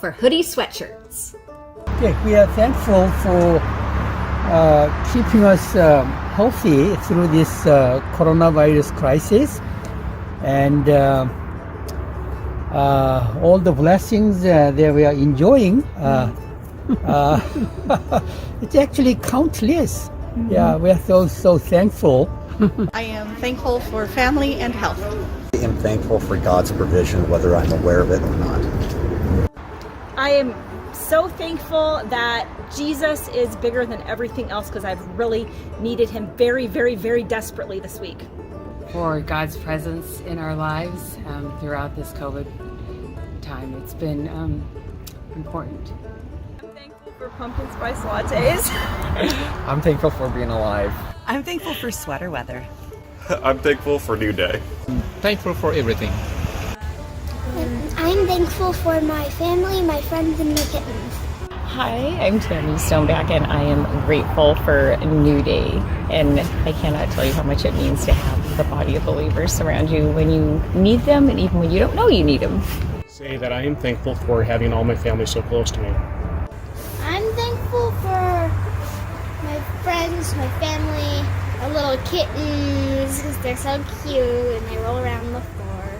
for hoodie sweatshirts. Okay, we are thankful for keeping us healthy through this coronavirus crisis, and all the blessings that we are enjoying. It's actually countless. Yeah, we are so thankful. I am thankful for family and health. I am thankful for God's provision, whether I'm aware of it or not. I am so thankful that Jesus is bigger than everything else, because I've really needed him very, very, very desperately this week. For God's presence in our lives throughout this COVID time. It's been important. I'm thankful for pumpkin spice lattes. I'm thankful for being alive. I'm thankful for sweater weather. I'm thankful for New Day. Thankful for everything. I'm thankful for my family, my friends, and my kittens. Hi, I'm Tammy Stoneback, and I am grateful for New Day. And I cannot tell you how much it means to have the body of believers surround you when you need them, and even when you don't know you need them. Say that I am thankful for having all my family so close to me. I'm thankful for my friends, my family, our little kittens, because they're so cute and they roll around the floor,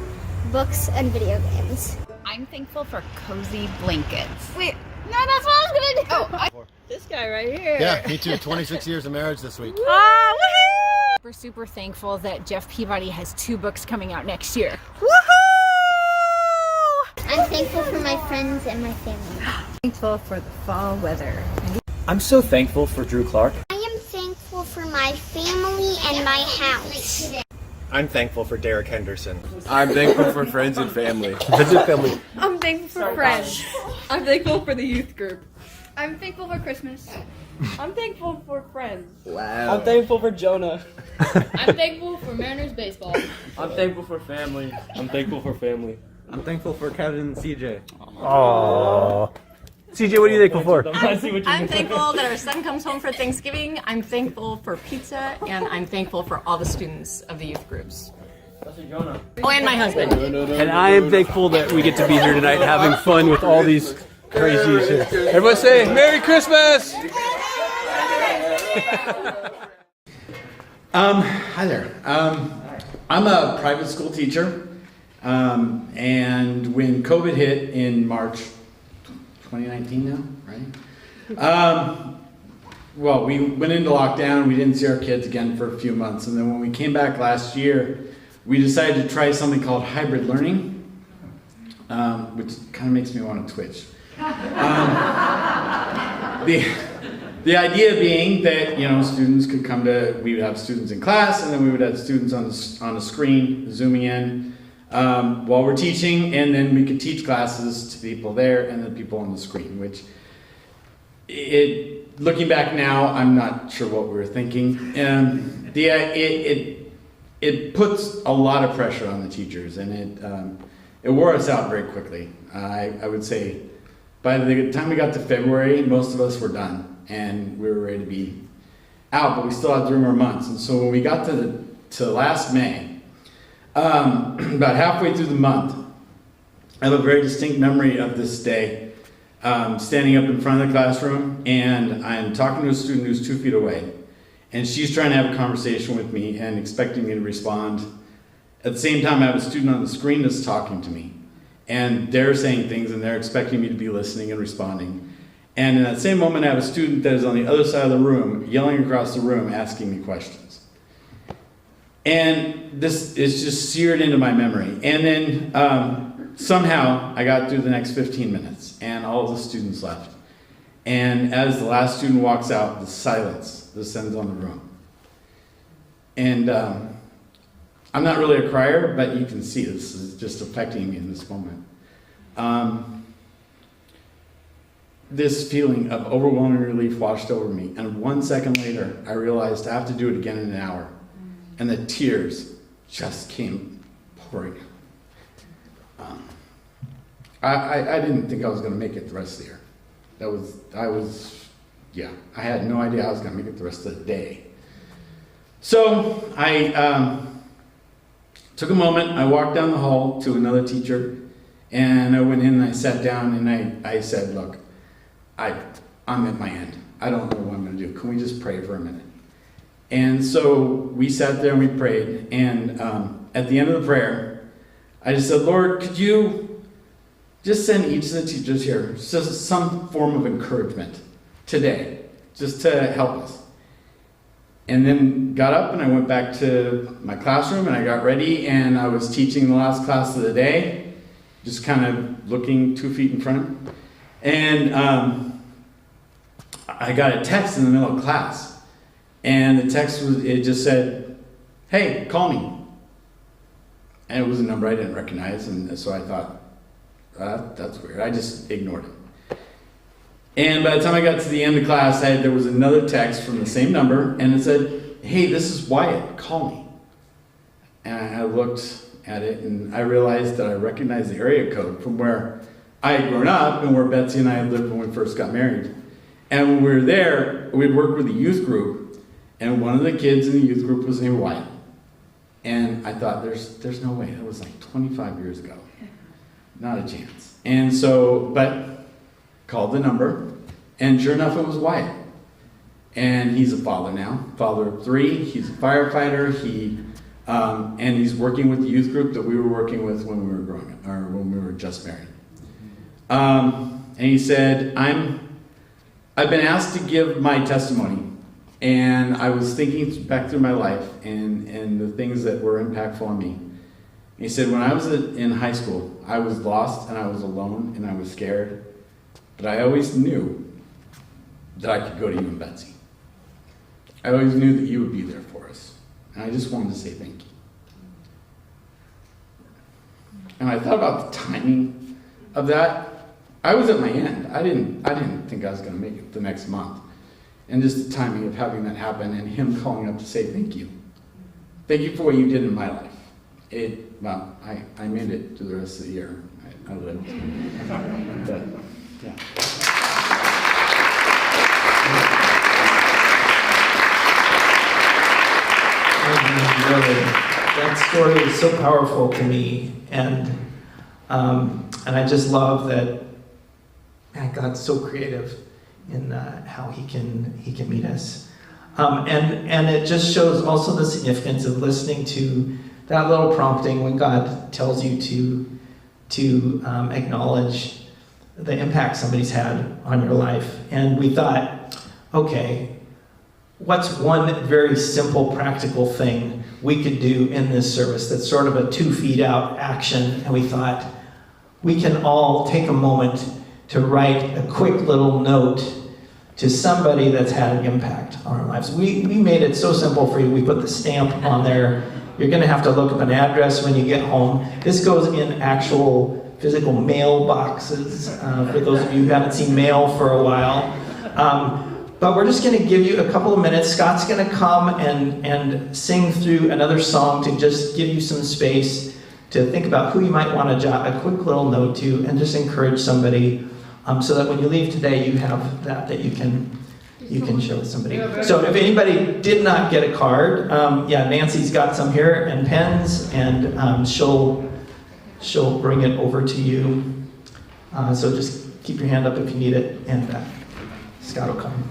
books, and video games. I'm thankful for cozy blankets. Wait, no, that's what I was going to do. This guy right here. Yeah, me too. 26 years of marriage this week. We're super thankful that Jeff Peabody has 2 books coming out next year. I'm thankful for my friends and my family. Thankful for the fall weather. I'm so thankful for Drew Clark. I am thankful for my family and my house. I'm thankful for Derek Henderson. I'm thankful for friends and family. family. I'm thankful for friends. I'm thankful for the youth group. I'm thankful for Christmas. I'm thankful for friends. Wow. I'm thankful for Jonah. I'm thankful for Mariners baseball. I'm thankful for family. I'm thankful for family. I'm thankful for Kevin and CJ. Aww. CJ, what are you thankful for? I'm thankful that our son comes home for Thanksgiving. I'm thankful for pizza, and I'm thankful for all the students of the youth groups. Oh, and my husband. And I am thankful that we get to be here tonight having fun with all these crazies here. Everyone say Merry Christmas! Hi there. I'm a private school teacher. And when COVID hit in March 2019 now, right? Well, we went into lockdown. We didn't see our kids again for a few months. And then when we came back last year, we decided to try something called hybrid learning, which kind of makes me want to twitch. The idea being that, students could come we would have students in class, and then we would have students on a screen zooming in while we're teaching, and then we could teach classes to people there and the people on the screen, which looking back now, I'm not sure what we were thinking. It puts a lot of pressure on the teachers, and it wore us out very quickly. I would say by the time we got to February, most of us were done and we were ready to be out, but we still had 3 more months. And so when we got to last May, about halfway through the month, I have a very distinct memory of this day, standing up in front of the classroom, and I'm talking to a student who's 2 feet away, and she's trying to have a conversation with me and expecting me to respond. At the same time, I have a student on the screen that's talking to me, and they're saying things and they're expecting me to be listening and responding. And in that same moment, I have a student that is on the other side of the room, yelling across the room, asking me questions. And this is just seared into my memory. And then somehow I got through the next 15 minutes and all of the students left. And as the last student walks out, the silence descends on the room. And I'm not really a crier, but you can see this is just affecting me in this moment. This feeling of overwhelming relief washed over me. And 1 second later, I realized I have to do it again in an hour. And the tears just came pouring. I didn't think I was going to make it the rest of the year. I had no idea I was going to make it the rest of the day. So I took a moment, I walked down the hall to another teacher, And I went in and I sat down and I said, look, I'm at my end. I don't know what I'm going to do. Can we just pray for a minute? And so we sat there and we prayed. And at the end of the prayer, I just said, Lord, could you just send each of the teachers here just some form of encouragement today, just to help us. And then got up and I went back to my classroom and I got ready and I was teaching the last class of the day, just kind of looking 2 feet in front. And I got a text in the middle of class. And the text it just said, hey, call me. And it was a number I didn't recognize, and so I thought, that's weird. I just ignored it. And by the time I got to the end of class, there was another text from the same number, and it said, hey, this is Wyatt, call me. And I looked at it, and I realized that I recognized the area code from where I had grown up and where Betsy and I had lived when we first got married. And when we were there, we'd worked with a youth group, and one of the kids in the youth group was named Wyatt. And I thought, there's no way. That was like 25 years ago. Not a chance. And so, but called the number, and sure enough, it was Wyatt. And he's a father now, father of 3. He's a firefighter. And he's working with the youth group that we were working with when we were growing up, or when we were just married. And he said, I've been asked to give my testimony. And I was thinking back through my life and the things that were impactful on me. And he said, when I was in high school, I was lost and I was alone and I was scared. But I always knew that I could go to you and Betsy. I always knew that you would be there for us. And I just wanted to say thank you. And I thought about the timing of that. I was at my end. I didn't think I was going to make it the next month. And just the timing of having that happen and him calling up to say thank you. Thank you for what you did in my life. I made it through the rest of the year. I lived. But, yeah. Really, that story is so powerful to me, and I just love that. Man, God's so creative in how He can meet us, and it just shows also the significance of listening to that little prompting when God tells you to acknowledge the impact somebody's had on your life. And we thought, okay, what's one very simple, practical thing we could do in this service that's sort of a 2 feet out action? And we thought, we can all take a moment to write a quick little note to somebody that's had an impact on our lives. We made it so simple for you. We put the stamp on there. You're going to have to look up an address when you get home. This goes in actual physical mail boxes, for those of you who haven't seen mail for a while. But we're just going to give you a couple of minutes. Scott's going to come and sing through another song to just give you some space to think about who you might want to jot a quick little note to and just encourage somebody, so that when you leave today, you have that you can show somebody. So if anybody did not get a card, Nancy's got some here and pens, and she'll bring it over to you. So just keep your hand up if you need it, and Scott will come.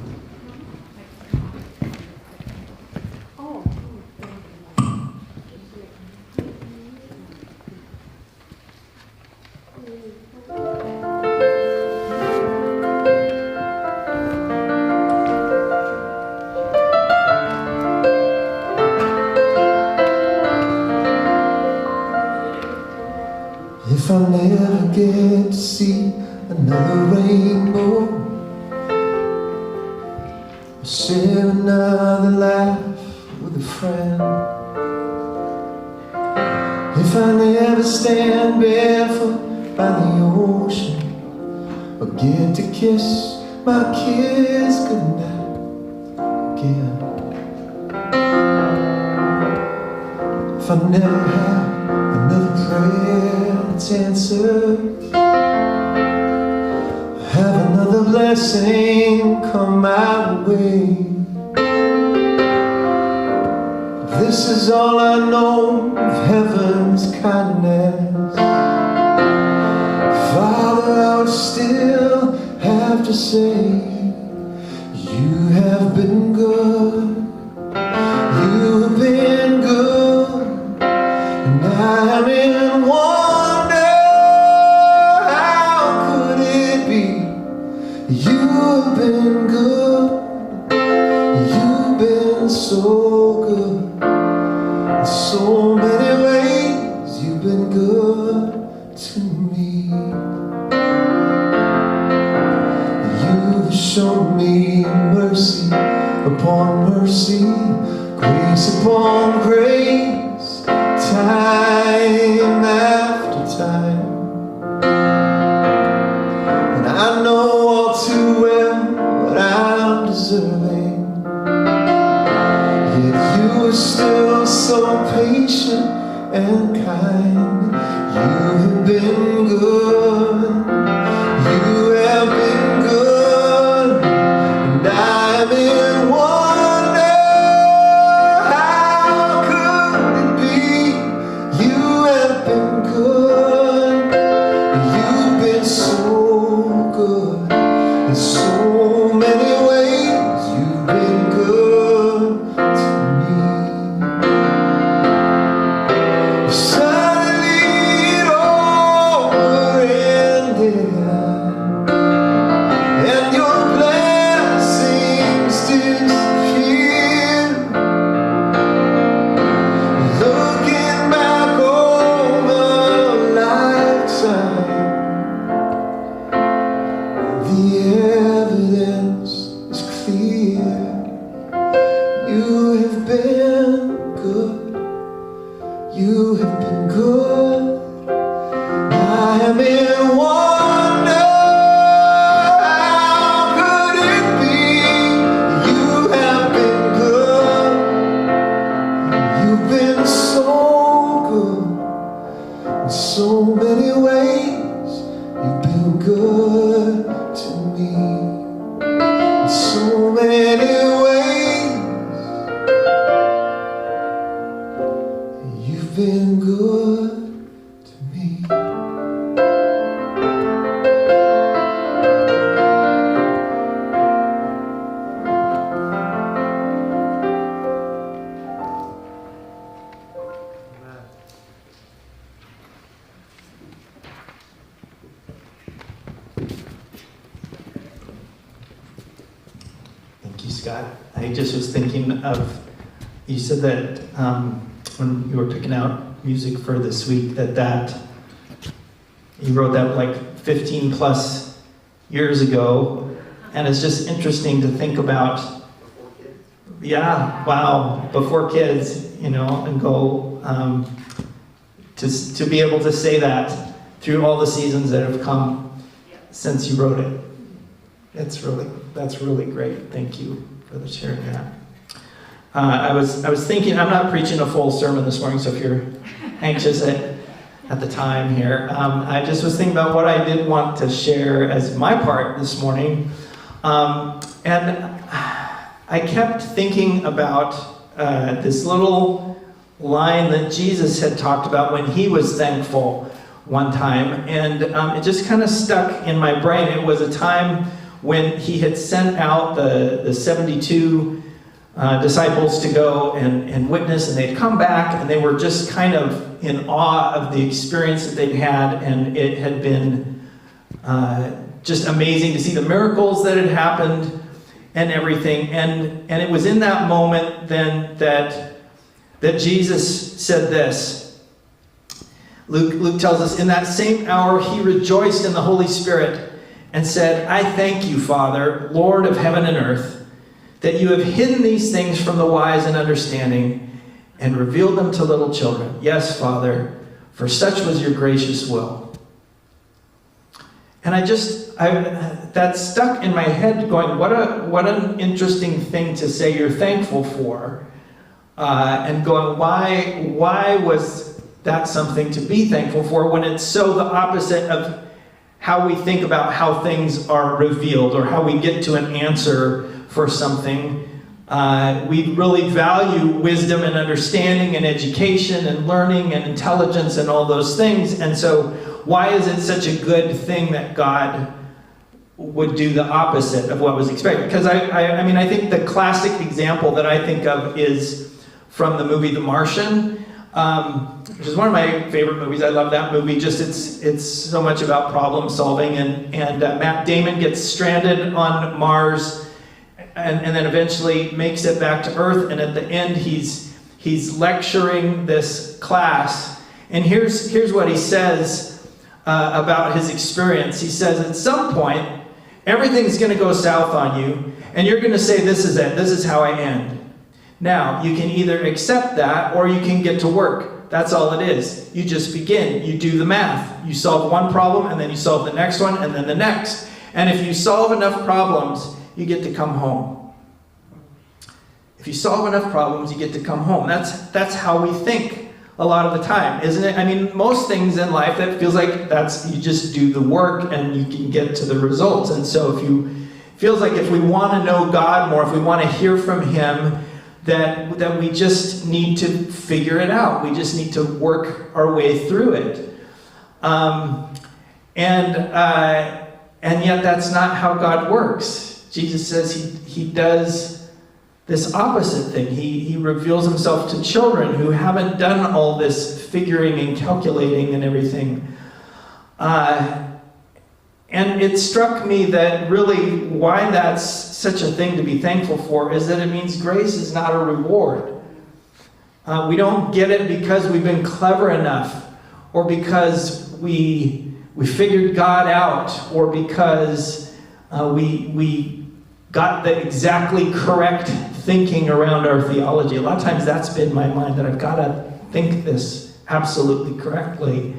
If I never get to see another rainbow, or share another laugh with a friend, if I never stand barefoot by the ocean, or get to kiss my kids goodnight again, if I never have another prayer that's answered, have another blessing come my way. This is all I know of heaven's kindness. still have to say, you have been good. You have been good. And I'm in wonder, how could it be? You have been good. You've been so good. In so many ways, you've been good to me. You've shown me mercy upon mercy, grace upon grace, time after time. And I know all too well what I'm deserving, yet you are still so patient and kind. You have been good. You have been good. And I'm in wonder, how could it be? You have been good. You've been so good. In so many ways, you've been good to me. Suddenly it all ended, and your blessings disappeared. Looking back over a lifetime, the evidence is clear. You have been good. You have been good. I am in wonder, how could it be? You have been good. You've been so good. In so many ways, you've been good to me. In so many ways, you've been good to me. Thank you, Scott. I just was thinking of, you said that when you were picking out music for this week, that you wrote that like 15 plus years ago, and it's just interesting to think about. Yeah, wow, before kids, you know, and go to be able to say that through all the seasons that have come since you wrote it. That's really great. Thank you for sharing that. I was thinking, I'm not preaching a full sermon this morning, so if you're anxious at the time here, I just was thinking about what I did want to share as my part this morning. And I kept thinking about this little line that Jesus had talked about when he was thankful one time, and it just kind of stuck in my brain. It was a time when he had sent out the 72 disciples to go and witness, and they'd come back and they were just kind of in awe of the experience that they'd had, and it had been just amazing to see the miracles that had happened and everything. And it was in that moment then that Jesus said this. Luke tells us, in that same hour he rejoiced in the Holy Spirit and said, I thank you, Father, Lord of heaven and earth, that you have hidden these things from the wise and understanding and revealed them to little children. Yes, Father, for such was your gracious will. And that stuck in my head going, what an interesting thing to say you're thankful for. And going, why was that something to be thankful for when it's so the opposite of how we think about how things are revealed or how we get to an answer for something. We really value wisdom and understanding and education and learning and intelligence and all those things. And so why is it such a good thing that God would do the opposite of what was expected? Because I mean, I think the classic example that I think of is from the movie The Martian, which is one of my favorite movies. I love that movie. Just it's so much about problem solving, and Matt Damon gets stranded on Mars, and then eventually makes it back to Earth. And at the end, he's lecturing this class, and here's what he says about his experience. He says, at some point, everything's going to go south on you, and you're going to say, this is it. This is how I end. Now, you can either accept that or you can get to work. That's all it is. You just begin. You do the math. You solve one problem, and then you solve the next one, and then the next. And if you solve enough problems, you get to come home. If you solve enough problems, you get to come home. That's how we think a lot of the time, isn't it? I mean, most things in life, that feels like you just do the work and you can get to the results. And so feels like if we want to know God more, if we want to hear from Him, that we just need to figure it out. We just need to work our way through it. And yet that's not how God works. Jesus says he does this opposite thing. He reveals himself to children who haven't done all this figuring and calculating and everything. And it struck me that really why that's such a thing to be thankful for is that it means grace is not a reward. We don't get it because we've been clever enough, or because we figured God out, or because we got the exactly correct thinking around our theology. A lot of times that's been my mind, that I've got to think this absolutely correctly.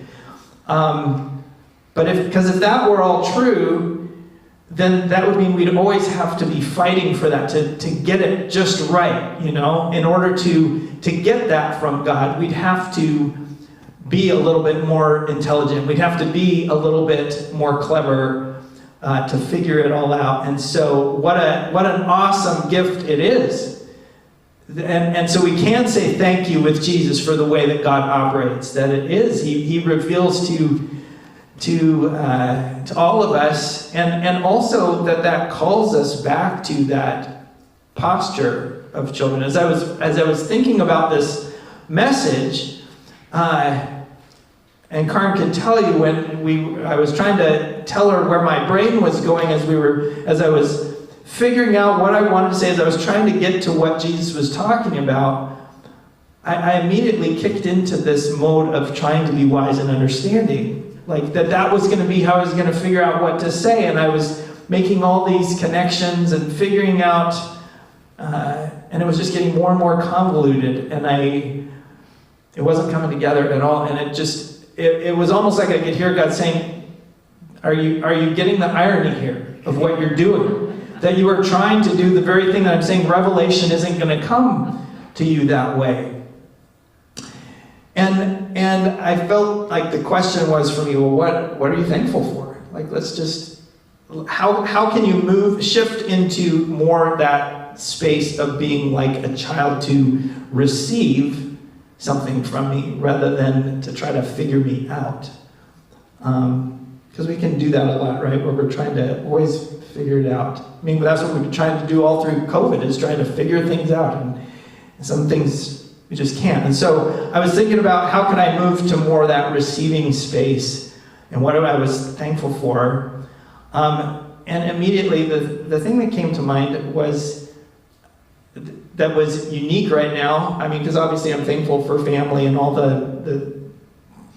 Because if that were all true, then that would mean we'd always have to be fighting for that, to get it just right, In order to get that from God, we'd have to be a little bit more intelligent. We'd have to be a little bit more clever to figure it all out. And so what an awesome gift it is. And so we can say thank you with Jesus for the way that God operates, that it is. He reveals to all of us, and also that calls us back to that posture of children. As I was thinking about this message, and Karen could tell you when I was trying to tell her where my brain was going as I was figuring out what I wanted to say, as I was trying to get to what Jesus was talking about, I immediately kicked into this mode of trying to be wise and understanding. Like that was going to be how I was going to figure out what to say, and I was making all these connections and figuring out, and it was just getting more and more convoluted, and it wasn't coming together at all, and it was almost like I could hear God saying, are you getting the irony here of what you're doing? That you are trying to do the very thing that I'm saying revelation isn't going to come to you that way. And I felt like the question was for me, well, what are you thankful for? Like, let's just, how can you shift into more that space of being like a child to receive something from me rather than to try to figure me out? Because we can do that a lot, right? Where we're trying to always figure it out. I mean, that's what we've been trying to do all through COVID, is trying to figure things out. And some things we just can't. And so I was thinking about how can I move to more of that receiving space, and what I was thankful for. And immediately the thing that came to mind was that was unique right now. I mean, because obviously I'm thankful for family and all the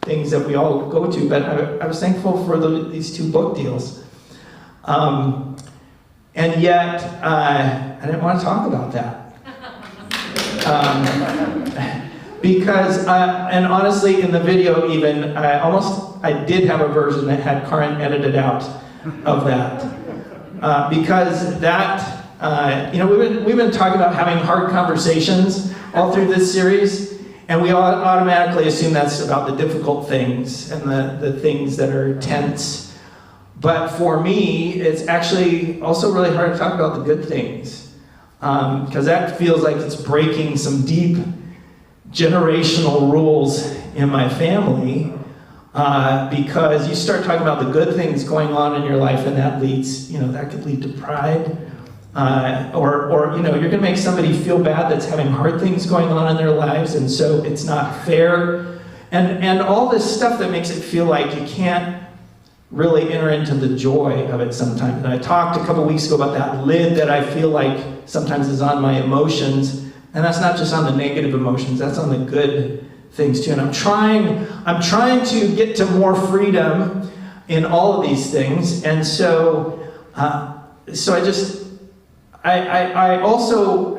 things that we all go to, but I was thankful for these 2 book deals. And yet, I didn't want to talk about that. Because, and honestly, in the video even, I did have a version that had Karen edited out of that. Because that, we've been talking about having hard conversations all through this series, and we automatically assume that's about the difficult things and the things that are tense. But for me, it's actually also really hard to talk about the good things. Because that feels like it's breaking some deep generational rules in my family. because you start talking about the good things going on in your life, and that leads, that could lead to pride. Or you're going to make somebody feel bad that's having hard things going on in their lives, and so it's not fair. And all this stuff that makes it feel like you can't really enter into the joy of it sometimes. And I talked a couple weeks ago about that lid that I feel like sometimes is on my emotions, and that's not just on the negative emotions, that's on the good things too. And I'm trying to get to more freedom in all of these things. And so I also,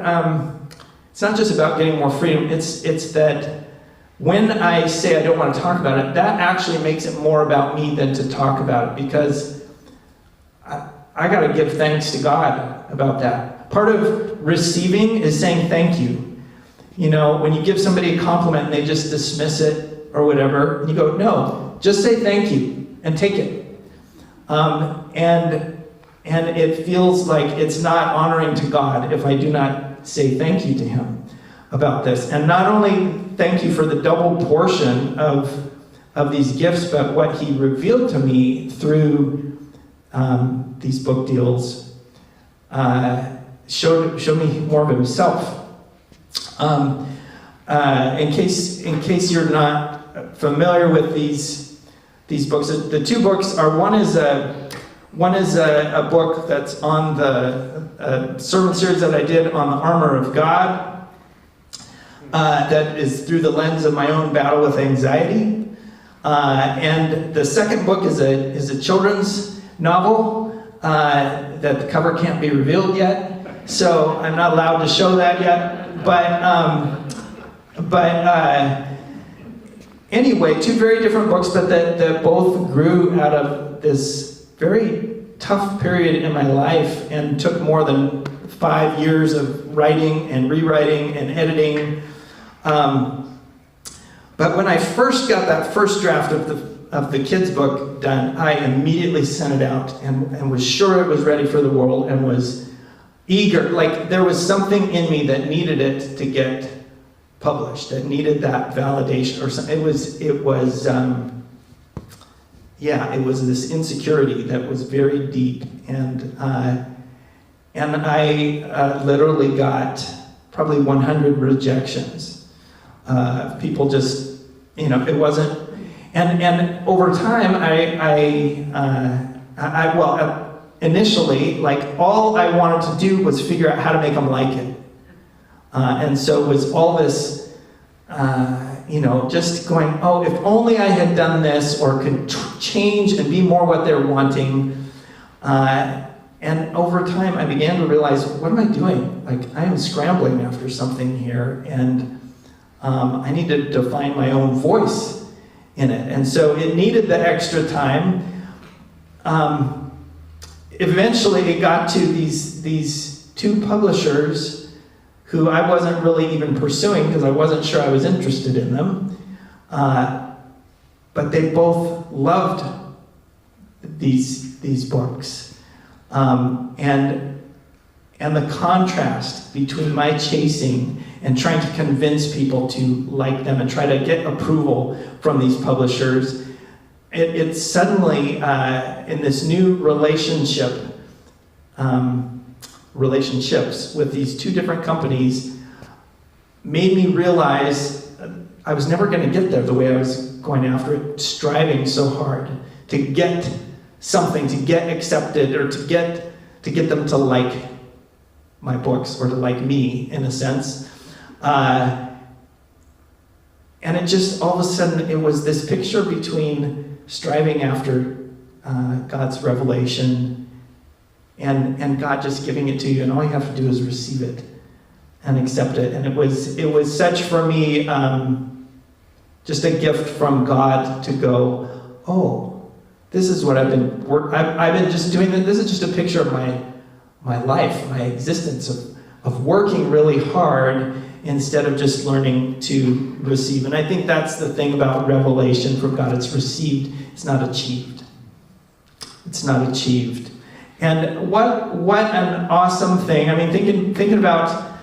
it's not just about getting more freedom, it's that when I say I don't want to talk about it, that actually makes it more about me than to talk about it, because I got to give thanks to God about that. Part of receiving is saying thank you. When you give somebody a compliment and they just dismiss it or whatever, and you go, no, just say thank you and take it. And it feels like it's not honoring to God if I do not say thank you to Him about this. And not only thank you for the double portion of these gifts, but what He revealed to me through these book deals showed me more of Himself. In case you're not familiar with these books, the two books are one is a book that's on the sermon series that I did on the armor of God. That is through the lens of my own battle with anxiety. And the second book is a children's novel that the cover can't be revealed yet, so I'm not allowed to show that yet. But anyway, two very different books, but that both grew out of this very tough period in my life and took more than 5 years of writing and rewriting and editing. But when I first got that first draft of the kids' book done, I immediately sent it out and was sure it was ready for the world and was eager. Like there was something in me that needed it to get published, that needed that validation or something. It was this insecurity that was very deep, and I literally got probably 100 rejections. People just, it wasn't, and over time, initially, like all I wanted to do was figure out how to make them like it. And so it was all this, just going, oh, if only I had done this or could change and be more what they're wanting. And over time, I began to realize, what am I doing? Like, I am scrambling after something here, and I needed to find my own voice in it. And so it needed the extra time. Eventually, it got to these two publishers who I wasn't really even pursuing because I wasn't sure I was interested in them. But they both loved these books. And the contrast between my chasing and trying to convince people to like them and try to get approval from these publishers, it suddenly, in this new relationships with these two different companies, made me realize I was never going to get there the way I was going after it, striving so hard to get something, to get accepted, or to get them to like my books, or to like me, in a sense. And it just, all of a sudden, it was this picture between striving after God's revelation and God just giving it to you, and all you have to do is receive it and accept it. And it was such, for me, just a gift from God to go, oh, this is what I've been just doing. This is just a picture of my life, my existence of working really hard instead of just learning to receive. And I think that's the thing about revelation from God. It's received, it's not achieved. It's not achieved. And what an awesome thing. I mean, thinking about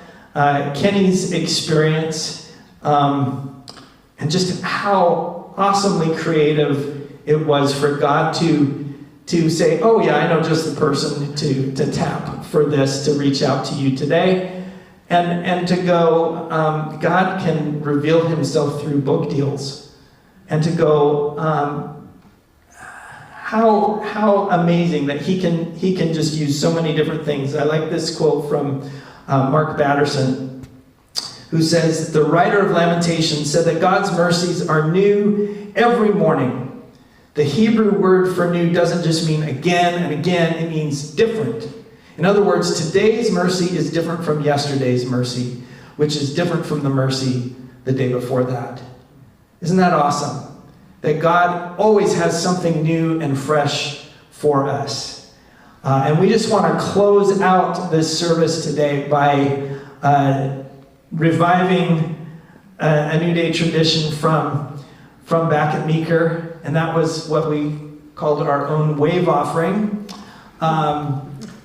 Kenny's experience, and just how awesomely creative it was for God to say, oh yeah, I know just the person to tap for this, to reach out to you today. And to go, God can reveal himself through book deals. And to go, how amazing that he can just use so many different things. I like this quote from Mark Batterson, who says, the writer of Lamentations said that God's mercies are new every morning. The Hebrew word for new doesn't just mean again and again, it means different. In other words, today's mercy is different from yesterday's mercy, which is different from the mercy the day before that. Isn't that awesome? That God always has something new and fresh for us. And we just want to close out this service today by reviving a New Day tradition from back at Meeker. And that was what we called our own wave offering.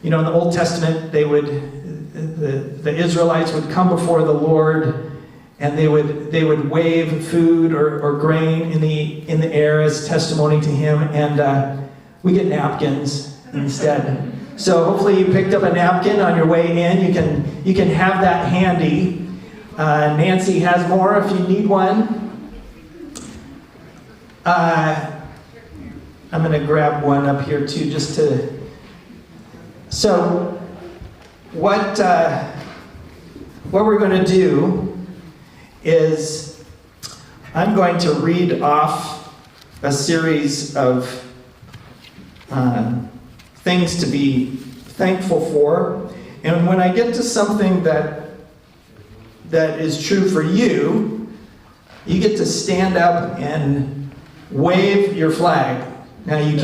In the Old Testament, the Israelites would come before the Lord, and they would wave food or grain in the air as testimony to Him, and we get napkins instead. So hopefully you picked up a napkin on your way in. You can have that handy. Nancy has more if you need one. I'm going to grab one up here too, just to. So, what we're going to do is I'm going to read off a series of things to be thankful for, and when I get to something that is true for you, you get to stand up and wave your flag. Now you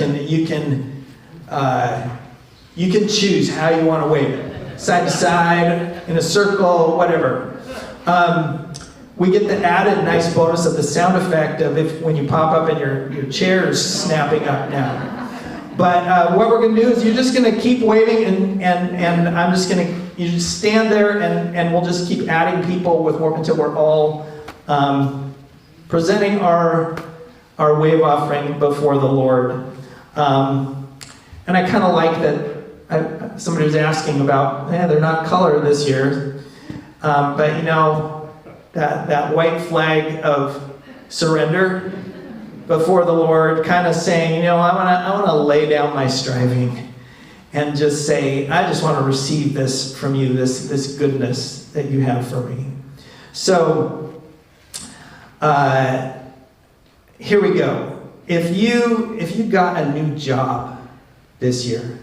can choose how you want to wave it. Side to side, in a circle, whatever. We get the added nice bonus of the sound effect of when you pop up and your chair is snapping up now. But what we're going to do is you're just going to keep waving, and I'm just going to, you just stand there, and we'll just keep adding people with more until we're all presenting our wave offering before the Lord. And I kind of like that somebody was asking about, they're not color this year. But you know, that white flag of surrender before the Lord, kind of saying, I want to lay down my striving and just say, I just want to receive this from you, this goodness that you have for me. So, here we go. If you got a new job this year,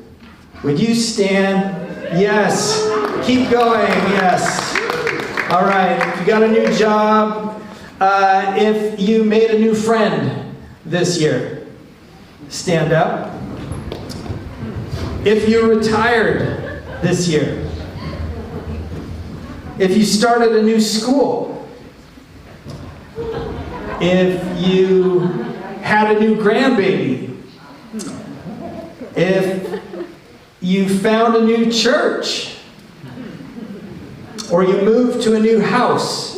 would you stand? Yes. Keep going. Yes. All right. If you got a new job, if you made a new friend this year, stand up. If you retired this year, if you started a new school, if you had a new grandbaby, if you found a new church, or you moved to a new house,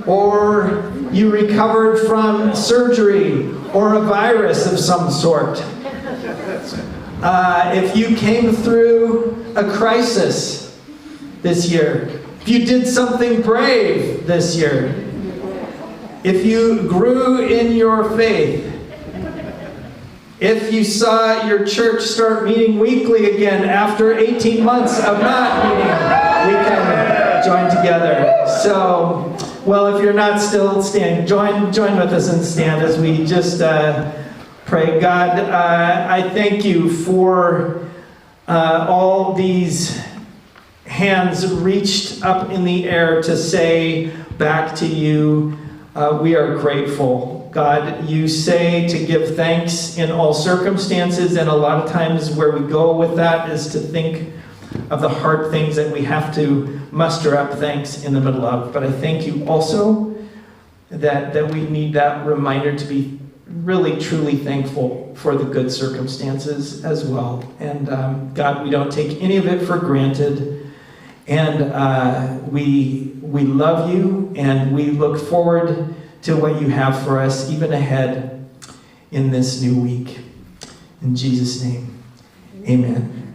or you recovered from surgery or a virus of some sort, if you came through a crisis this year, if you did something brave this year, if you grew in your faith, if you saw your church start meeting weekly again after 18 months of not meeting, we can join together. So, well, if you're not still standing, join with us and stand as we just pray. God, I thank you for all these hands reached up in the air to say back to you, we are grateful. God, you say to give thanks in all circumstances, and a lot of times where we go with that is to think of the hard things that we have to muster up thanks in the middle of. But I thank you also that we need that reminder to be really, truly thankful for the good circumstances as well. And God, we don't take any of it for granted. And we love you, and we look forward to what you have for us, even ahead in this new week. In Jesus' name, amen.